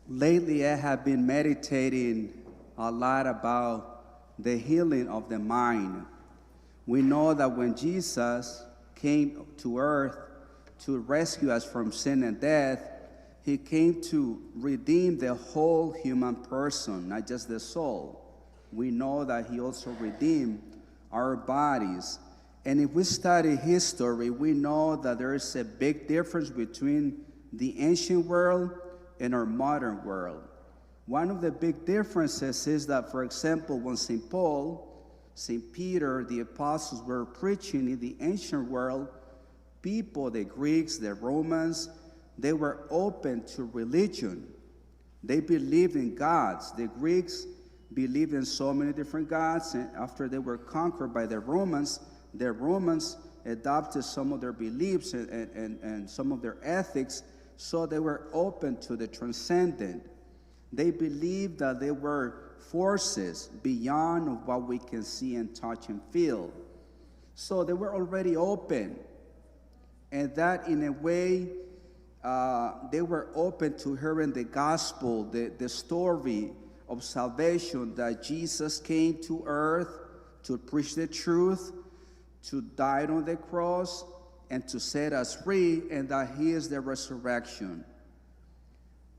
Lately, I have been meditating a lot about the healing of the mind. We know that when Jesus came to earth to rescue us from sin and death, he came to redeem the whole human person, not just the soul. We know that he also redeemed our bodies. And if we study history, we know that there is a big difference between the ancient world and our modern world. One of the big differences is that, for example, when St. Paul, St. Peter, the apostles were preaching in the ancient world, people, the Greeks, the Romans, they were open to religion. They believed in gods. The Greeks believed in so many different gods, and after they were conquered by the Romans adopted some of their beliefs and some of their ethics, so they were open to the transcendent. They believed that there were forces beyond of what we can see and touch and feel. So they were already open. And that, in a way, they were open to hearing the gospel, the story of salvation, that Jesus came to earth to preach the truth, to die on the cross, and to set us free, and that he is the resurrection.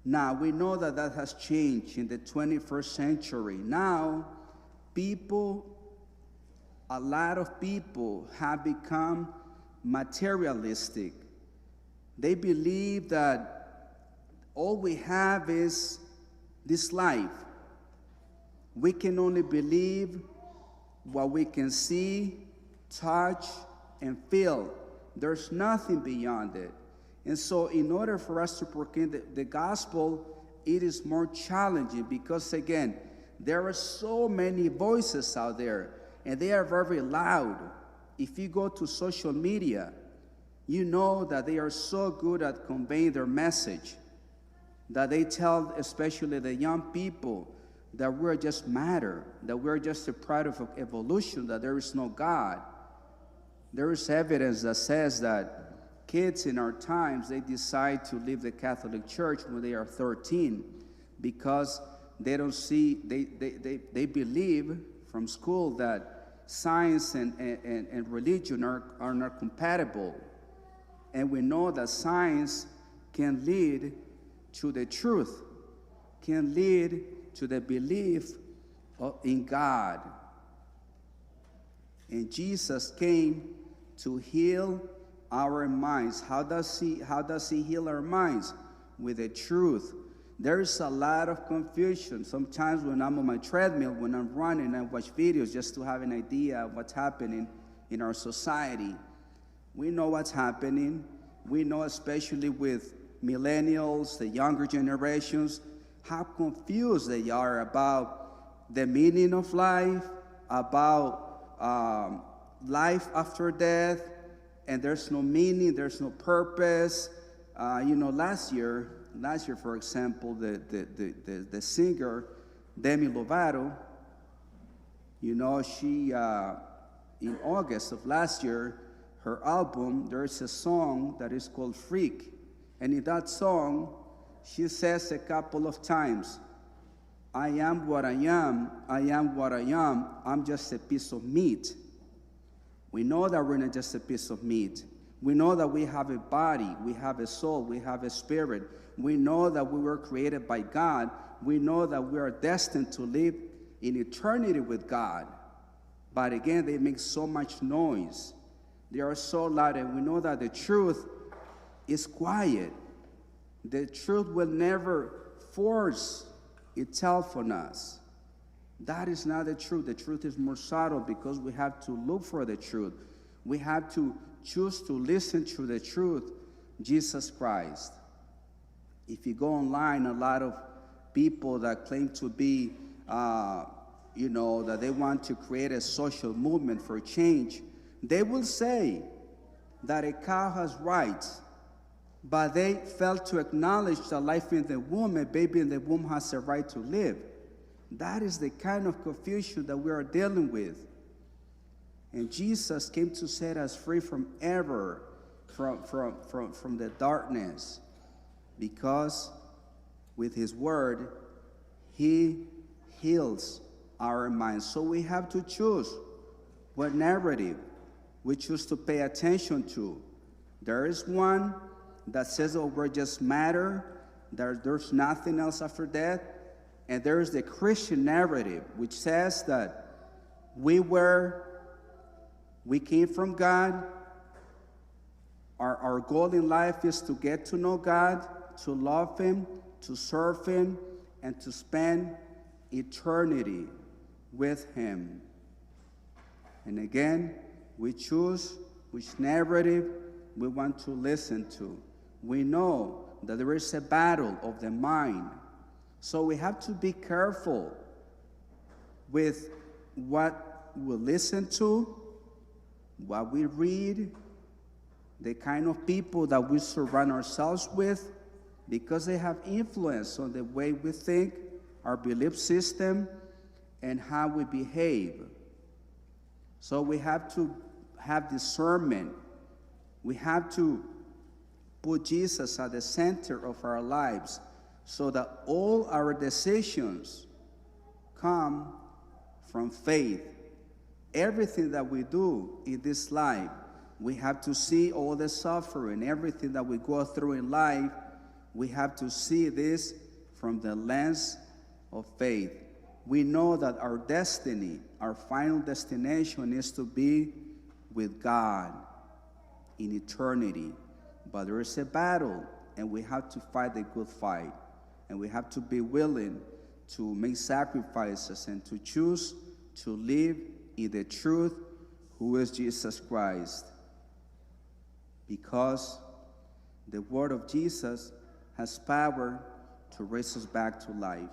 Now, we know that that has changed in the 21st century. Now, a lot of people have become materialistic. They believe that all we have is this life. We can only believe what we can see, touch, and feel. There's nothing beyond it. And so in order for us to proclaim the gospel, it is more challenging because, again, there are so many voices out there, and they are very loud. If you go to social media, you know that they are so good at conveying their message, that they tell, especially the young people, that we're just matter, that we're just a product of evolution, that there is no God. There is evidence that says that kids in our times, they decide to leave the Catholic Church when they are 13 because they don't see, they believe from school that science and religion are not compatible. And we know that science can lead to the truth, can lead to the belief in God. And Jesus came to heal our minds. How does he heal our minds? With the truth. There's a lot of confusion. Sometimes when I'm on my treadmill, when I'm running, I watch videos just to have an idea of what's happening in our society. We know what's happening. We know, especially with millennials, the younger generations, how confused they are about the meaning of life, about life after death, and there's no meaning, there's no purpose. Last year, for example, the singer Demi Lovato, she in August of last year, her album, there's a song that is called Freak, and in that song, she says a couple of times, I am what I am, I am what I am, I'm just a piece of meat. We know that we're not just a piece of meat. We know that we have a body, we have a soul, we have a spirit. We know that we were created by God. We know that we are destined to live in eternity with God. But again, they make so much noise. They are so loud, and we know that the truth is quiet. The truth will never force itself on us. That is not the truth. The truth is more subtle because we have to look for the truth. We have to choose to listen to the truth, Jesus Christ. If you go online, a lot of people that claim to be, that they want to create a social movement for change, they will say that a cow has rights, but they fail to acknowledge that life in the womb, a baby in the womb has a right to live. That is the kind of confusion that we are dealing with. And Jesus came to set us free from the darkness, because with his word, he heals our minds. So we have to choose what narrative we choose to pay attention to. There is one that says, oh, we're just matter, there's nothing else after death. And there is the Christian narrative, which says that we came from God. Our goal in life is to get to know God, to love him, to serve him, and to spend eternity with him. And again, we choose which narrative we want to listen to. We know that there is a battle of the mind. So we have to be careful with what we listen to, what we read, the kind of people that we surround ourselves with, because they have influence on the way we think, our belief system, and how we behave. So we have to have discernment. We have to put Jesus at the center of our lives so that all our decisions come from faith. Everything that we do in this life, we have to see all the suffering, everything that we go through in life, we have to see this from the lens of faith. We know that our destiny, our final destination is to be with God in eternity. But there is a battle, and we have to fight the good fight. And we have to be willing to make sacrifices and to choose to live in the truth, who is Jesus Christ. Because the word of Jesus has power to raise us back to life.